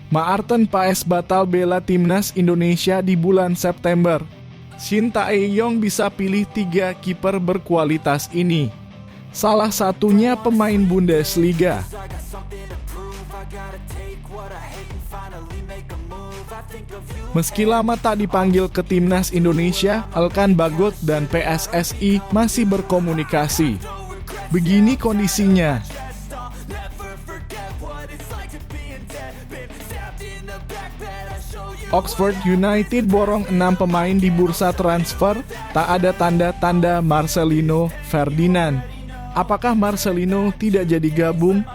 Maarten Paes batal bela timnas Indonesia di bulan September. Shin Tae-yong bisa pilih 3 kiper berkualitas ini. Salah satunya pemain Bundesliga. Meski lama tak dipanggil ke timnas Indonesia, Elkan Bagot dan PSSI masih berkomunikasi. Begini kondisinya. Oxford United borong 6 pemain di bursa transfer, tak ada tanda-tanda Marcelino Ferdinand. Apakah Marcelino tidak jadi gabung?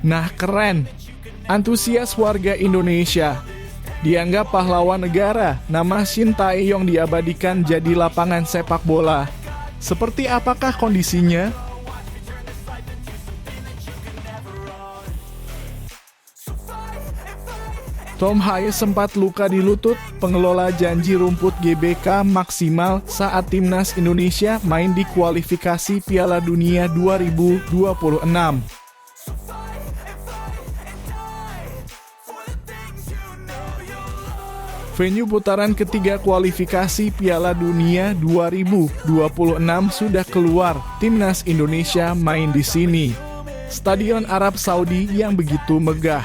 Nah, keren. Antusias warga Indonesia. Dianggap pahlawan negara, nama Shin Tae-yong diabadikan jadi lapangan sepak bola. Seperti apakah kondisinya? Tom Hayes sempat luka di lutut, pengelola janji rumput GBK maksimal saat timnas Indonesia main di kualifikasi Piala Dunia 2026. Venue putaran ketiga kualifikasi Piala Dunia 2026 sudah keluar, timnas Indonesia main di sini. Stadion Arab Saudi yang begitu megah.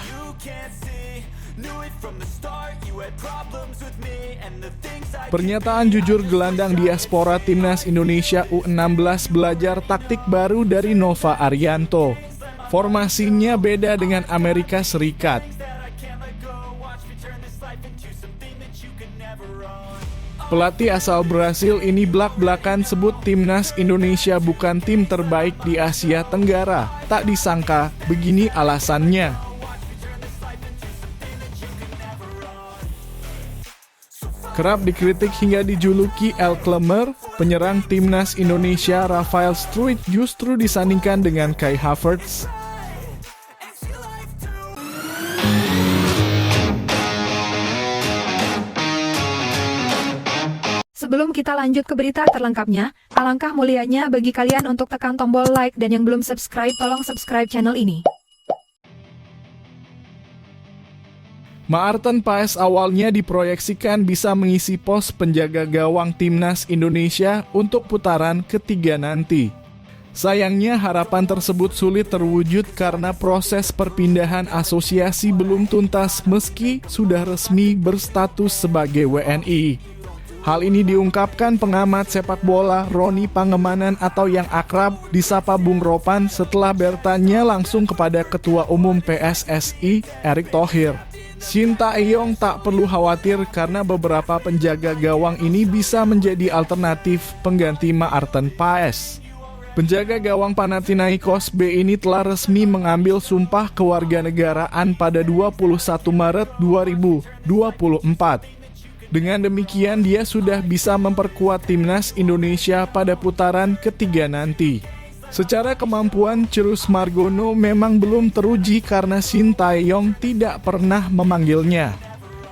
Pernyataan jujur gelandang diaspora timnas Indonesia U16 belajar taktik baru dari Nova Arianto. Formasinya beda dengan Amerika Serikat. Pelatih asal Brasil ini blak-blakan sebut timnas Indonesia bukan tim terbaik di Asia Tenggara. Tak disangka, begini alasannya. Kerap dikritik hingga dijuluki El Klemer, penyerang timnas Indonesia Rafael Struijk justru disandingkan dengan Kai Havertz. Sebelum kita lanjut ke berita terlengkapnya, alangkah mulianya bagi kalian untuk tekan tombol like dan yang belum subscribe tolong subscribe channel ini. Maarten Paes awalnya diproyeksikan bisa mengisi pos penjaga gawang timnas Indonesia untuk putaran ketiga nanti. Sayangnya harapan tersebut sulit terwujud karena proses perpindahan asosiasi belum tuntas meski sudah resmi berstatus sebagai WNI. Hal ini diungkapkan pengamat sepak bola Roni Pangemanan atau yang akrab disapa Bung Ropan setelah bertanya langsung kepada Ketua Umum PSSI Erick Thohir. Shin Tae-yong tak perlu khawatir karena beberapa penjaga gawang ini bisa menjadi alternatif pengganti Maarten Paes. Penjaga gawang Panathinaikos B ini telah resmi mengambil sumpah kewarganegaraan pada 21 Maret 2024. Dengan demikian dia sudah bisa memperkuat timnas Indonesia pada putaran ketiga nanti. Secara kemampuan, Cerus Margono memang belum teruji karena Shin Tae-yong tidak pernah memanggilnya.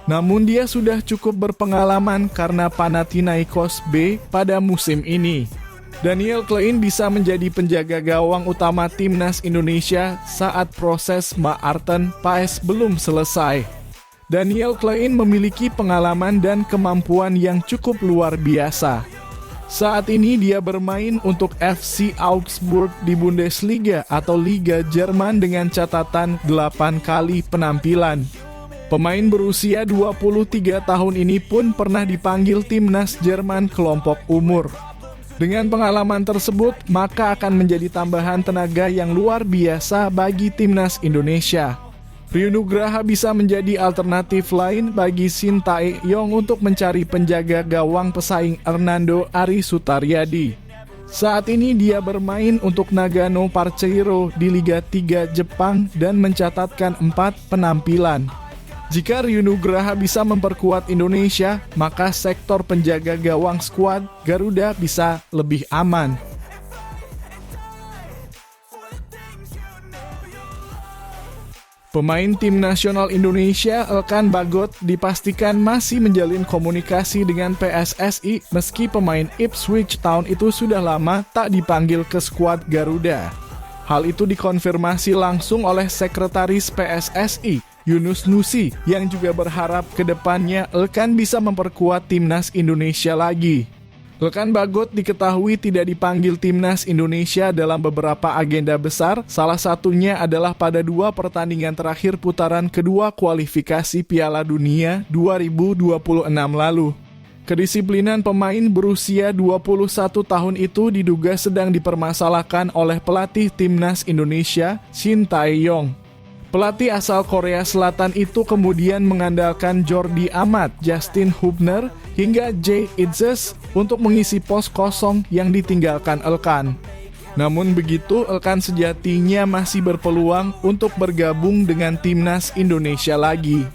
Namun dia sudah cukup berpengalaman karena Panathinaikos B pada musim ini. Daniel Klein bisa menjadi penjaga gawang utama timnas Indonesia saat proses Maarten Paes belum selesai. Daniel Klein memiliki pengalaman dan kemampuan yang cukup luar biasa. Saat ini dia bermain untuk FC Augsburg di Bundesliga atau Liga Jerman dengan catatan 8 kali penampilan. Pemain berusia 23 tahun ini pun pernah dipanggil timnas Jerman kelompok umur. Dengan pengalaman tersebut, maka akan menjadi tambahan tenaga yang luar biasa bagi timnas Indonesia. Ryu Nugraha bisa menjadi alternatif lain bagi Shin Tae-yong untuk mencari penjaga gawang pesaing Hernando Ari Sutaryadi. Saat ini dia bermain untuk Nagano Parceiro di Liga 3 Jepang dan mencatatkan 4 penampilan. Jika Ryu Nugraha bisa memperkuat Indonesia, maka sektor penjaga gawang skuad Garuda bisa lebih aman. Pemain tim nasional Indonesia Elkan Bagot dipastikan masih menjalin komunikasi dengan PSSI meski pemain Ipswich Town itu sudah lama tak dipanggil ke skuad Garuda. Hal itu dikonfirmasi langsung oleh Sekretaris PSSI, Yunus Nusi, yang juga berharap ke depannya Elkan bisa memperkuat timnas Indonesia lagi. Elkan Bagot diketahui tidak dipanggil timnas Indonesia dalam beberapa agenda besar, salah satunya adalah pada 2 pertandingan terakhir putaran kedua kualifikasi Piala Dunia 2026 lalu. Kedisiplinan pemain berusia 21 tahun itu diduga sedang dipermasalahkan oleh pelatih timnas Indonesia, Shin Tae-yong. Pelatih asal Korea Selatan itu kemudian mengandalkan Jordi Amat, Justin Hubner, hingga Jay Itzes untuk mengisi pos kosong yang ditinggalkan Elkan. Namun begitu, Elkan sejatinya masih berpeluang untuk bergabung dengan timnas Indonesia lagi.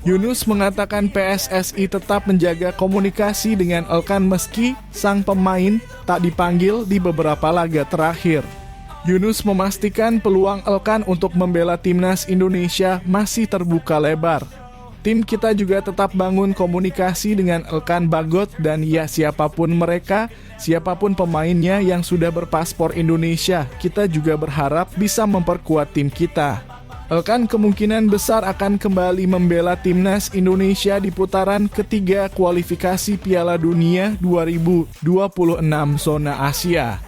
Yunus mengatakan PSSI tetap menjaga komunikasi dengan Elkan meski sang pemain tak dipanggil di beberapa laga terakhir. Yunus memastikan peluang Elkan untuk membela timnas Indonesia masih terbuka lebar. Tim kita juga tetap bangun komunikasi dengan Elkan Bagot dan ya siapapun mereka, siapapun pemainnya yang sudah berpaspor Indonesia, kita juga berharap bisa memperkuat tim kita. Elkan kemungkinan besar akan kembali membela timnas Indonesia di putaran ketiga kualifikasi Piala Dunia 2026 zona Asia.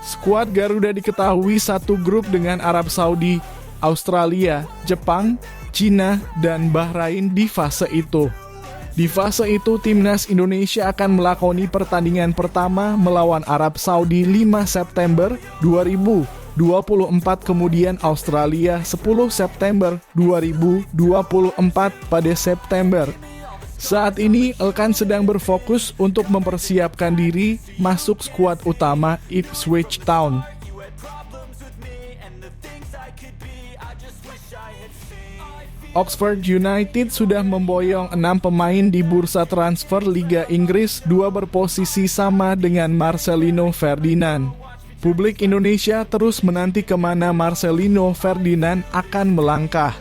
Skuad Garuda diketahui satu grup dengan Arab Saudi, Australia, Jepang, Cina, dan Bahrain di fase itu. Di fase itu, timnas Indonesia akan melakoni pertandingan pertama melawan Arab Saudi 5 September 2024, kemudian Australia 10 September 2024 pada September. Saat ini, Elkan sedang berfokus untuk mempersiapkan diri masuk skuad utama Ipswich Town. Oxford United sudah memboyong 6 pemain di bursa transfer Liga Inggris, 2 berposisi sama dengan Marcelino Ferdinand. Publik Indonesia terus menanti kemana Marcelino Ferdinand akan melangkah.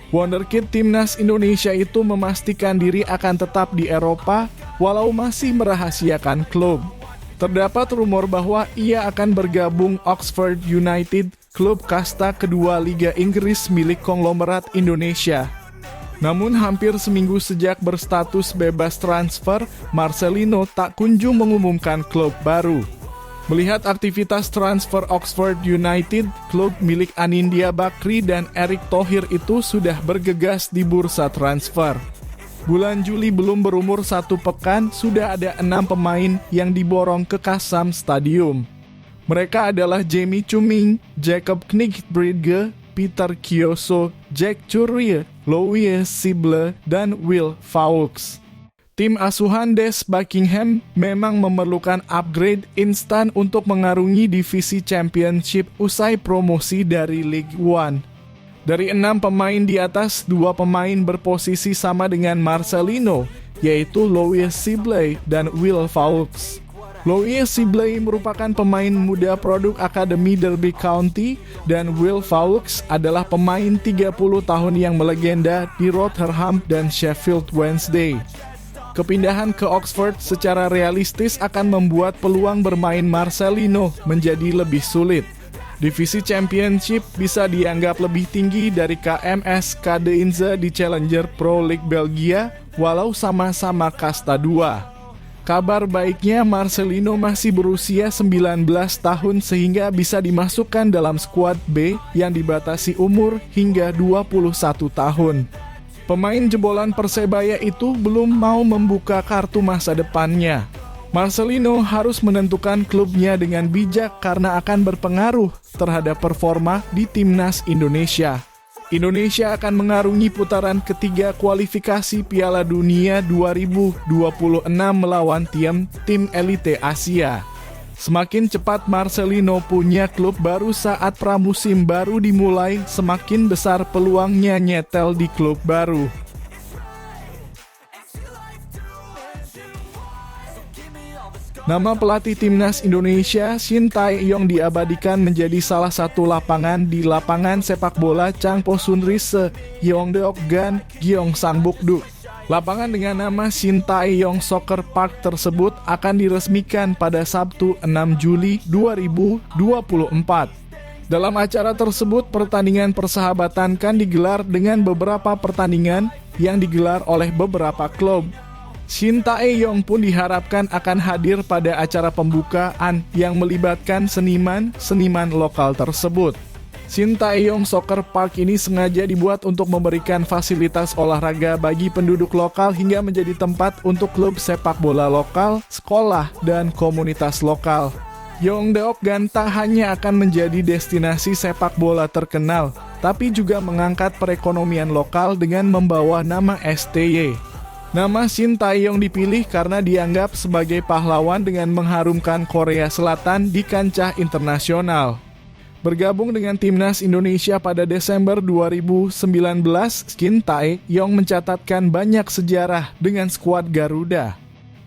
Wonderkid timnas Indonesia itu memastikan diri akan tetap di Eropa walau masih merahasiakan klub. Terdapat rumor bahwa ia akan bergabung Oxford United, klub kasta kedua Liga Inggris milik konglomerat Indonesia. Namun hampir seminggu sejak berstatus bebas transfer, Marcelino tak kunjung mengumumkan klub baru. Melihat aktivitas transfer Oxford United, klub milik Anindya Bakri dan Erick Thohir itu sudah bergegas di bursa transfer. Bulan Juli belum berumur 1 pekan, sudah ada 6 pemain yang diborong ke Kassam Stadium. Mereka adalah Jamie Chuming, Jacob Knighbridge, Peter Kioso, Jack Churrier, Louis Sible, dan Will Fawkes. Tim asuhan Des Buckingham memang memerlukan upgrade instan untuk mengarungi divisi Championship usai promosi dari League One. Dari 6 pemain di atas, 2 pemain berposisi sama dengan Marcelino, yaitu Louis Sible dan Will Fawkes. Louis Sible merupakan pemain muda produk Akademi Derby County dan Will Fawkes adalah pemain 30 tahun yang melegenda di Rotherham dan Sheffield Wednesday. Kepindahan ke Oxford secara realistis akan membuat peluang bermain Marcelino menjadi lebih sulit. Divisi Championship bisa dianggap lebih tinggi dari KMS Kadeinze di Challenger Pro League Belgia, walau sama-sama kasta 2. Kabar baiknya Marcelino masih berusia 19 tahun sehingga bisa dimasukkan dalam skuad B yang dibatasi umur hingga 21 tahun. Pemain jebolan Persebaya itu belum mau membuka kartu masa depannya. Marcelino harus menentukan klubnya dengan bijak karena akan berpengaruh terhadap performa di timnas Indonesia. Indonesia akan mengarungi putaran ketiga kualifikasi Piala Dunia 2026 melawan tim elite Asia. Semakin cepat Marcelino punya klub baru saat pramusim baru dimulai, semakin besar peluangnya nyetel di klub baru. Nama pelatih timnas Indonesia, Shin Tae-yong diabadikan menjadi salah satu lapangan di lapangan sepak bola Changpo Sunrise, Yeongdeok-gan, Gyeongsangbuk-do. Lapangan dengan nama Shin Tae-yong Soccer Park tersebut akan diresmikan pada Sabtu 6 Juli 2024. Dalam acara tersebut, pertandingan persahabatan kan digelar dengan beberapa pertandingan yang digelar oleh beberapa klub. Shin Tae-yong pun diharapkan akan hadir pada acara pembukaan yang melibatkan seniman lokal tersebut. Shin Tae-yong Soccer Park ini sengaja dibuat untuk memberikan fasilitas olahraga bagi penduduk lokal hingga menjadi tempat untuk klub sepak bola lokal, sekolah, dan komunitas lokal. Yeongdeokgan tak hanya akan menjadi destinasi sepak bola terkenal, tapi juga mengangkat perekonomian lokal dengan membawa nama STY. Nama Shin Tae-yong dipilih karena dianggap sebagai pahlawan dengan mengharumkan Korea Selatan di kancah internasional. Bergabung dengan Timnas Indonesia pada Desember 2019, Shin Tae-yong mencatatkan banyak sejarah dengan skuad Garuda.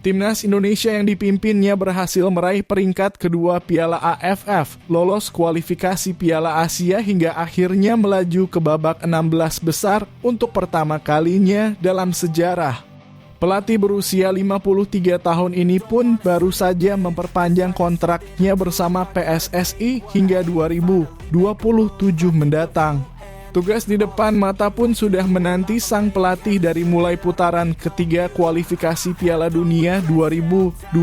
Timnas Indonesia yang dipimpinnya berhasil meraih peringkat kedua Piala AFF, lolos kualifikasi Piala Asia hingga akhirnya melaju ke babak 16 besar untuk pertama kalinya dalam sejarah. Pelatih berusia 53 tahun ini pun baru saja memperpanjang kontraknya bersama PSSI hingga 2027 mendatang. Tugas di depan mata pun sudah menanti sang pelatih dari mulai putaran ketiga kualifikasi Piala Dunia 2026,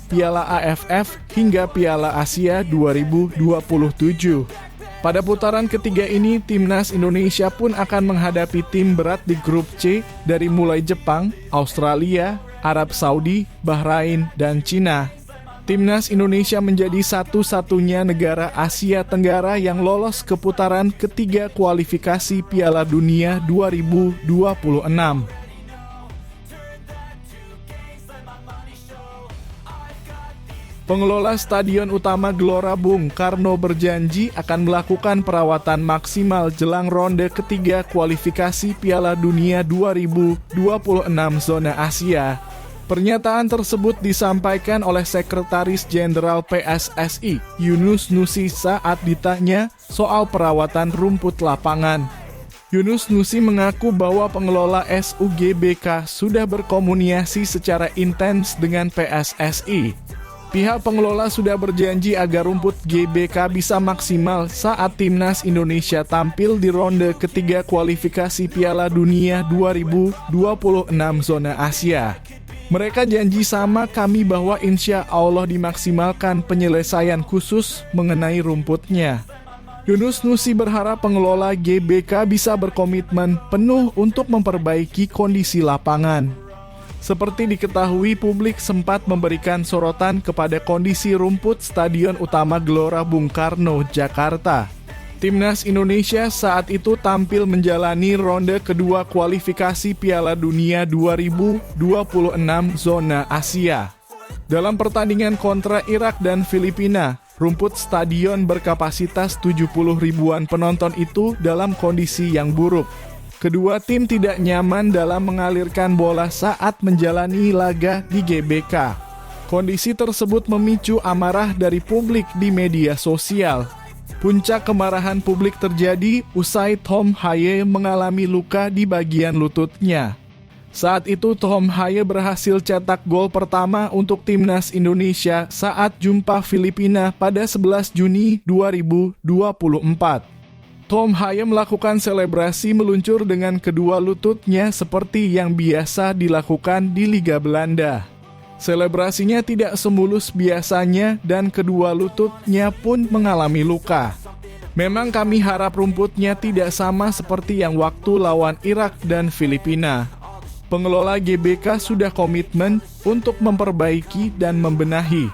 Piala AFF, hingga Piala Asia 2027. Pada putaran ketiga ini, Timnas Indonesia pun akan menghadapi tim berat di grup C dari mulai Jepang, Australia, Arab Saudi, Bahrain, dan Cina. Timnas Indonesia menjadi satu-satunya negara Asia Tenggara yang lolos ke putaran ketiga kualifikasi Piala Dunia 2026. Pengelola Stadion Utama Gelora Bung Karno berjanji akan melakukan perawatan maksimal jelang ronde ketiga kualifikasi Piala Dunia 2026 zona Asia. Pernyataan tersebut disampaikan oleh Sekretaris Jenderal PSSI, Yunus Nusi, saat ditanya soal perawatan rumput lapangan. Yunus Nusi mengaku bahwa pengelola SUGBK sudah berkomunikasi secara intens dengan PSSI. Pihak pengelola sudah berjanji agar rumput GBK bisa maksimal saat Timnas Indonesia tampil di ronde ketiga kualifikasi Piala Dunia 2026 zona Asia. Mereka janji sama kami bahwa insya Allah dimaksimalkan penyelesaian khusus mengenai rumputnya. Yunus Nusi berharap pengelola GBK bisa berkomitmen penuh untuk memperbaiki kondisi lapangan. Seperti diketahui, publik sempat memberikan sorotan kepada kondisi rumput Stadion Utama Gelora Bung Karno, Jakarta. Timnas Indonesia saat itu tampil menjalani ronde kedua kualifikasi Piala Dunia 2026 zona Asia. Dalam pertandingan kontra Irak dan Filipina, rumput stadion berkapasitas 70 ribuan penonton itu dalam kondisi yang buruk. Kedua tim tidak nyaman dalam mengalirkan bola saat menjalani laga di GBK. Kondisi tersebut memicu amarah dari publik di media sosial. Puncak kemarahan publik terjadi usai Tom Haye mengalami luka di bagian lututnya. Saat itu Tom Haye berhasil cetak gol pertama untuk Timnas Indonesia saat jumpa Filipina pada 11 Juni 2024. Tom Haye melakukan selebrasi meluncur dengan kedua lututnya seperti yang biasa dilakukan di Liga Belanda. Selebrasinya tidak semulus biasanya dan kedua lututnya pun mengalami luka. Memang kami harap rumputnya tidak sama seperti yang waktu lawan Irak dan Filipina. Pengelola GBK sudah komitmen untuk memperbaiki dan membenahi.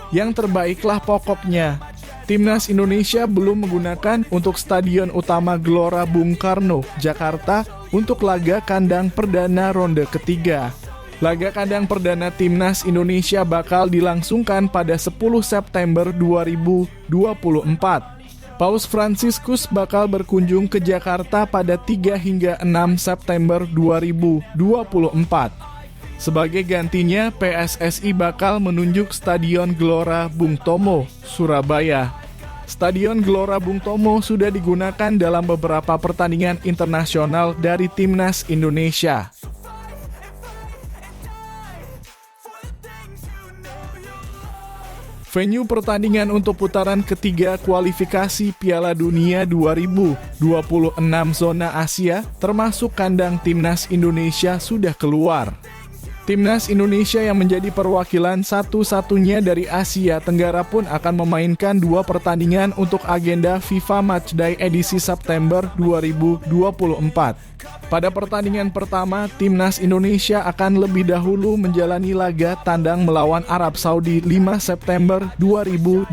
Yang terbaiklah pokoknya. Timnas Indonesia belum menggunakan untuk Stadion Utama Gelora Bung Karno, Jakarta untuk laga kandang perdana ronde ketiga. Laga kandang perdana Timnas Indonesia bakal dilangsungkan pada 10 September 2024. Paus Fransiskus bakal berkunjung ke Jakarta pada 3 hingga 6 September 2024. Sebagai gantinya, PSSI bakal menunjuk Stadion Gelora Bung Tomo, Surabaya. Stadion Gelora Bung Tomo sudah digunakan dalam beberapa pertandingan internasional dari Timnas Indonesia. Venue pertandingan untuk putaran ketiga kualifikasi Piala Dunia 2026 zona Asia, termasuk kandang Timnas Indonesia sudah keluar. Timnas Indonesia yang menjadi perwakilan satu-satunya dari Asia Tenggara pun akan memainkan 2 pertandingan untuk agenda FIFA Matchday edisi September 2024. Pada pertandingan pertama, Timnas Indonesia akan lebih dahulu menjalani laga tandang melawan Arab Saudi 5 September 2024.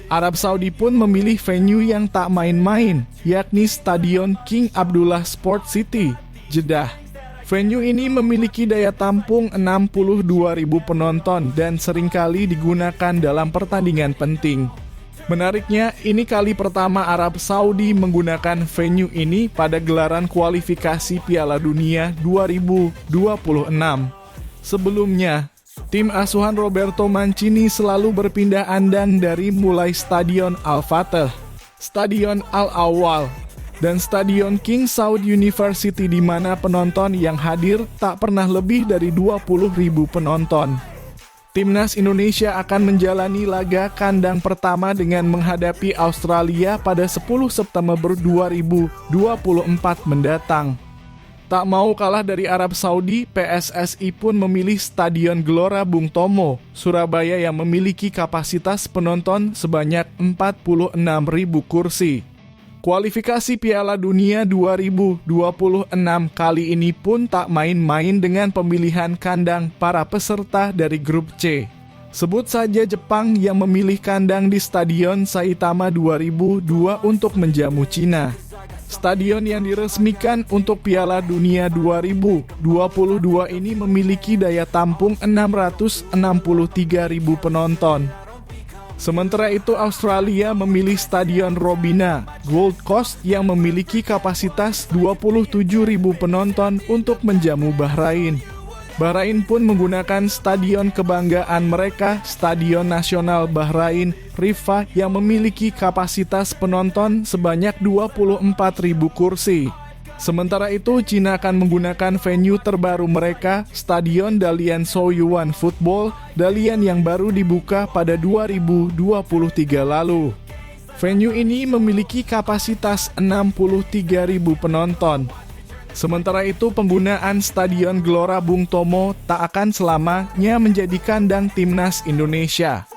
Arab Saudi pun memilih venue yang tak main-main, yakni Stadion King Abdullah Sport City, Jeddah. Venue ini memiliki daya tampung 62.000 penonton dan seringkali digunakan dalam pertandingan penting. Menariknya, ini kali pertama Arab Saudi menggunakan venue ini pada gelaran kualifikasi Piala Dunia 2026. Sebelumnya, tim asuhan Roberto Mancini selalu berpindah andang dari mulai Stadion Al-Fateh, Stadion Al-Awwal, dan Stadion King Saud University di mana penonton yang hadir tak pernah lebih dari 20.000 penonton. Timnas Indonesia akan menjalani laga kandang pertama dengan menghadapi Australia pada 10 September 2024 mendatang. Tak mau kalah dari Arab Saudi, PSSI pun memilih Stadion Gelora Bung Tomo, Surabaya yang memiliki kapasitas penonton sebanyak 46.000 kursi. Kualifikasi Piala Dunia 2026 kali ini pun tak main-main dengan pemilihan kandang para peserta dari grup C. Sebut saja Jepang yang memilih kandang di Stadion Saitama 2002 untuk menjamu Cina. Stadion yang diresmikan untuk Piala Dunia 2022 ini memiliki daya tampung 663.000 penonton. Sementara itu Australia memilih Stadion Robina Gold Coast yang memiliki kapasitas 27.000 penonton untuk menjamu Bahrain. Bahrain pun menggunakan stadion kebanggaan mereka, Stadion Nasional Bahrain Rifah yang memiliki kapasitas penonton sebanyak 24.000 kursi. Sementara itu, Cina akan menggunakan venue terbaru mereka, Stadion Dalian Soyuan Football, Dalian yang baru dibuka pada 2023 lalu. Venue ini memiliki kapasitas 63.000 penonton. Sementara itu, penggunaan Stadion Gelora Bung Tomo tak akan selamanya menjadi kandang Timnas Indonesia.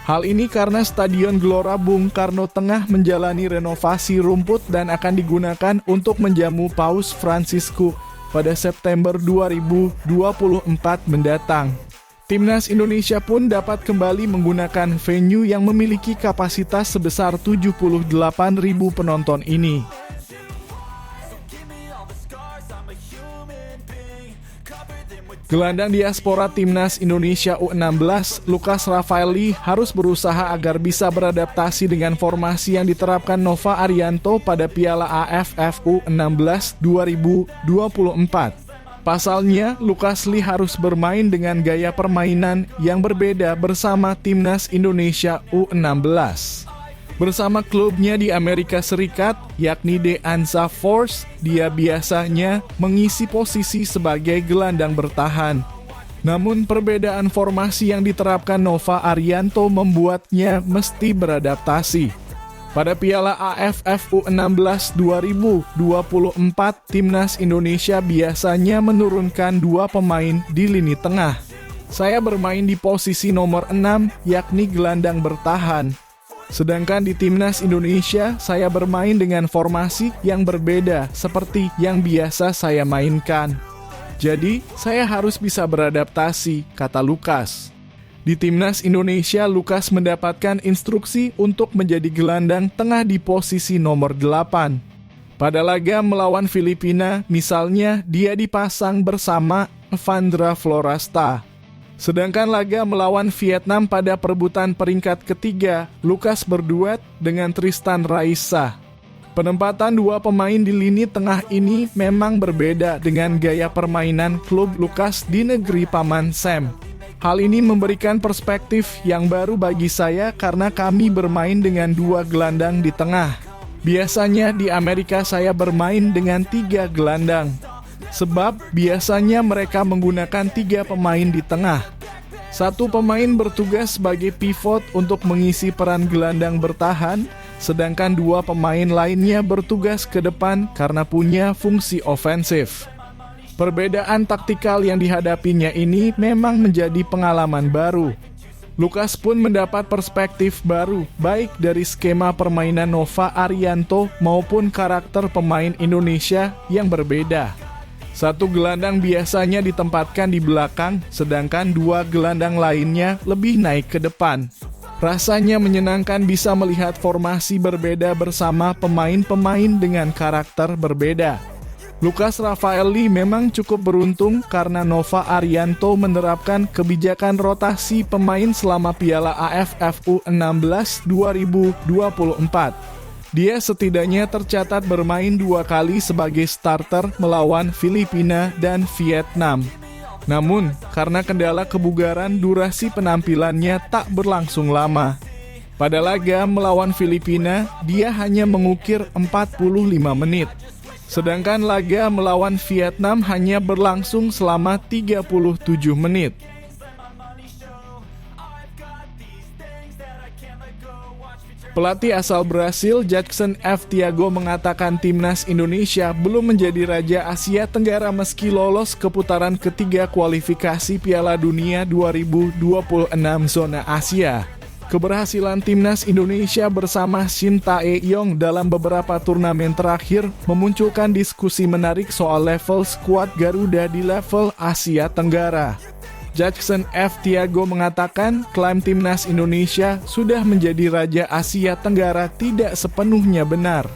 Hal ini karena Stadion Gelora Bung Karno tengah menjalani renovasi rumput dan akan digunakan untuk menjamu Paus Fransiskus pada September 2024 mendatang. Timnas Indonesia pun dapat kembali menggunakan venue yang memiliki kapasitas sebesar 78.000 penonton ini. Gelandang diaspora Timnas Indonesia U16, Lukas Rafaeli harus berusaha agar bisa beradaptasi dengan formasi yang diterapkan Nova Arianto pada Piala AFF U16 2024. Pasalnya, Lukas Lee harus bermain dengan gaya permainan yang berbeda bersama Timnas Indonesia U16. Bersama klubnya di Amerika Serikat, yakni The Anza Force, dia biasanya mengisi posisi sebagai gelandang bertahan. Namun perbedaan formasi yang diterapkan Nova Arianto membuatnya mesti beradaptasi. Pada Piala AFF U16 2024, Timnas Indonesia biasanya menurunkan 2 pemain di lini tengah. Saya bermain di posisi nomor 6, yakni gelandang bertahan. Sedangkan di Timnas Indonesia, saya bermain dengan formasi yang berbeda seperti yang biasa saya mainkan. Jadi, saya harus bisa beradaptasi, kata Lukas. Di Timnas Indonesia, Lukas mendapatkan instruksi untuk menjadi gelandang tengah di posisi nomor 8. Pada laga melawan Filipina, misalnya, dia dipasang bersama Evandra Florasta. Sedangkan laga melawan Vietnam pada perebutan peringkat ketiga, Lukas berduet dengan Tristan Raisa. Penempatan 2 pemain di lini tengah ini memang berbeda dengan gaya permainan klub Lukas di negeri Paman Sam. Hal ini memberikan perspektif yang baru bagi saya karena kami bermain dengan 2 gelandang di tengah. Biasanya di Amerika saya bermain dengan 3 gelandang. Sebab biasanya mereka menggunakan 3 pemain di tengah. Satu pemain bertugas sebagai pivot untuk mengisi peran gelandang bertahan, sedangkan dua pemain lainnya bertugas ke depan karena punya fungsi ofensif. Perbedaan taktikal yang dihadapinya ini memang menjadi pengalaman baru. Lukas pun mendapat perspektif baru, baik dari skema permainan Nova Arianto maupun karakter pemain Indonesia yang berbeda. Satu gelandang biasanya ditempatkan di belakang, sedangkan dua gelandang lainnya lebih naik ke depan. Rasanya menyenangkan bisa melihat formasi berbeda bersama pemain-pemain dengan karakter berbeda. Lucas Rafaeli memang cukup beruntung karena Nova Arianto menerapkan kebijakan rotasi pemain selama Piala AFF U16 2024. Dia setidaknya tercatat bermain 2 kali sebagai starter melawan Filipina dan Vietnam. Namun, karena kendala kebugaran, durasi penampilannya tak berlangsung lama. Pada laga melawan Filipina, dia hanya mengukir 45 menit. Sedangkan laga melawan Vietnam hanya berlangsung selama 37 menit. Pelatih asal Brasil, Jackson F. Thiago mengatakan timnas Indonesia belum menjadi raja Asia Tenggara meski lolos ke putaran ketiga kualifikasi Piala Dunia 2026 zona Asia. Keberhasilan timnas Indonesia bersama Shin Tae-yong dalam beberapa turnamen terakhir memunculkan diskusi menarik soal level skuad Garuda di level Asia Tenggara. Jackson F. Thiago mengatakan klaim timnas Indonesia sudah menjadi raja Asia Tenggara tidak sepenuhnya benar.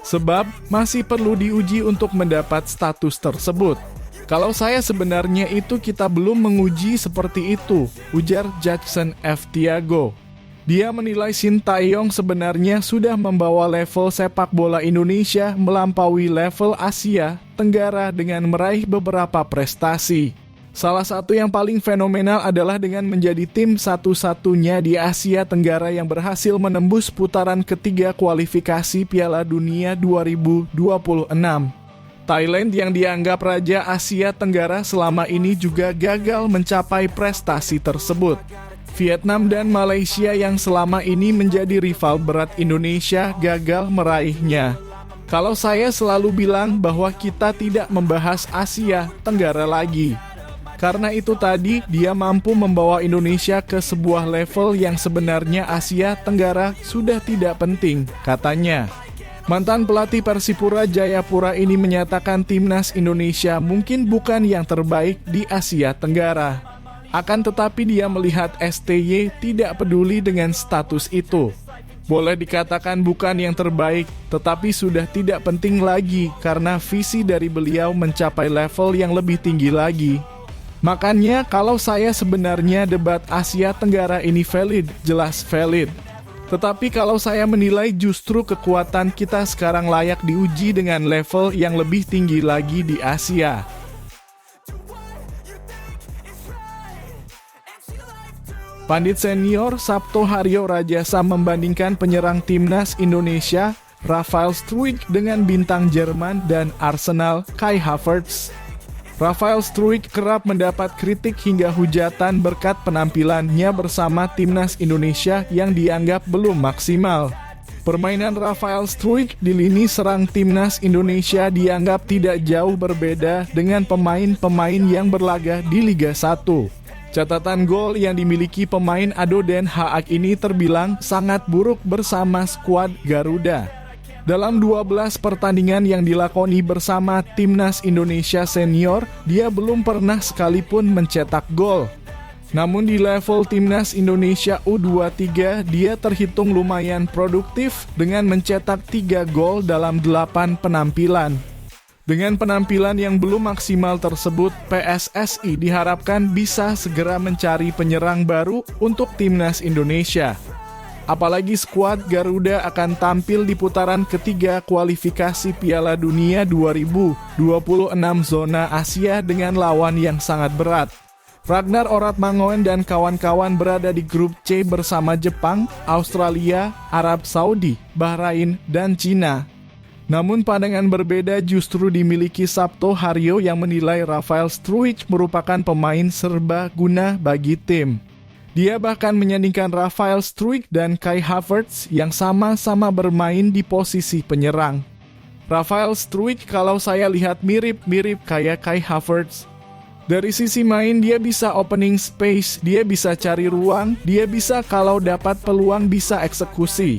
Sebab masih perlu diuji untuk mendapat status tersebut. Kalau saya sebenarnya itu kita belum menguji seperti itu, ujar Jackson F. Thiago. Dia menilai Shin Tae-yong sebenarnya sudah membawa level sepak bola Indonesia melampaui level Asia Tenggara dengan meraih beberapa prestasi. Salah satu yang paling fenomenal adalah dengan menjadi tim satu-satunya di Asia Tenggara yang berhasil menembus putaran ketiga kualifikasi Piala Dunia 2026. Thailand yang dianggap raja Asia Tenggara selama ini juga gagal mencapai prestasi tersebut. Vietnam dan Malaysia yang selama ini menjadi rival berat Indonesia gagal meraihnya. Kalau saya selalu bilang bahwa kita tidak membahas Asia Tenggara lagi. Karena itu tadi, dia mampu membawa Indonesia ke sebuah level yang sebenarnya Asia Tenggara sudah tidak penting, katanya. Mantan pelatih Persipura Jayapura ini menyatakan timnas Indonesia mungkin bukan yang terbaik di Asia Tenggara. Akan tetapi dia melihat STY tidak peduli dengan status itu. Boleh dikatakan bukan yang terbaik, tetapi sudah tidak penting lagi karena visi dari beliau mencapai level yang lebih tinggi lagi. Makanya kalau saya sebenarnya debat Asia Tenggara ini valid, jelas valid. Tetapi kalau saya menilai justru kekuatan kita sekarang layak diuji dengan level yang lebih tinggi lagi di Asia. Pandit senior Sabto Haryo Rajasa membandingkan penyerang timnas Indonesia, Rafael Struijk dengan bintang Jerman dan Arsenal, Kai Havertz. Rafael Struijk kerap mendapat kritik hingga hujatan berkat penampilannya bersama timnas Indonesia yang dianggap belum maksimal. Permainan Rafael Struijk di lini serang timnas Indonesia dianggap tidak jauh berbeda dengan pemain-pemain yang berlaga di Liga 1. Catatan gol yang dimiliki pemain Ado Den Haag ini terbilang sangat buruk bersama skuad Garuda. Dalam 12 pertandingan yang dilakoni bersama timnas Indonesia senior, dia belum pernah sekalipun mencetak gol. Namun di level timnas Indonesia U23, dia terhitung lumayan produktif dengan mencetak 3 gol dalam 8 penampilan. Dengan penampilan yang belum maksimal tersebut, PSSI diharapkan bisa segera mencari penyerang baru untuk timnas Indonesia. Apalagi skuad Garuda akan tampil di putaran ketiga kualifikasi Piala Dunia 2026 zona Asia dengan lawan yang sangat berat. Ragnar Oratmangoen dan kawan-kawan berada di grup C bersama Jepang, Australia, Arab Saudi, Bahrain, dan Cina. Namun pandangan berbeda justru dimiliki Sabto Haryo yang menilai Rafael Struijk merupakan pemain serbaguna bagi tim. Dia bahkan menyandingkan Rafael Struijk dan Kai Havertz yang sama-sama bermain di posisi penyerang. Rafael Struijk kalau saya lihat mirip-mirip kayak Kai Havertz. Dari sisi main dia bisa opening space, dia bisa cari ruang, dia bisa kalau dapat peluang bisa eksekusi.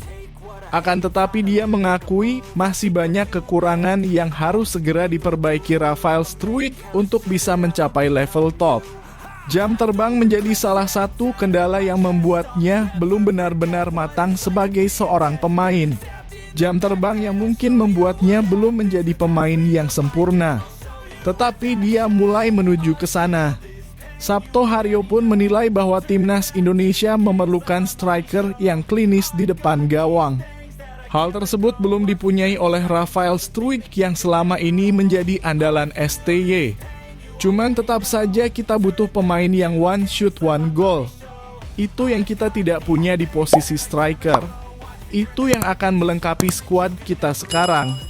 Akan tetapi dia mengakui masih banyak kekurangan yang harus segera diperbaiki Rafael Struijk untuk bisa mencapai level top. Jam terbang menjadi salah satu kendala yang membuatnya belum benar-benar matang sebagai seorang pemain. Jam terbang yang mungkin membuatnya belum menjadi pemain yang sempurna. Tetapi dia mulai menuju ke sana. Sabto Haryo pun menilai bahwa timnas Indonesia memerlukan striker yang klinis di depan gawang. Hal tersebut belum dipunyai oleh Rafael Struijk yang selama ini menjadi andalan STY. Cuman tetap saja kita butuh pemain yang one shoot one goal. Itu yang kita tidak punya di posisi striker. Itu yang akan melengkapi skuad kita sekarang.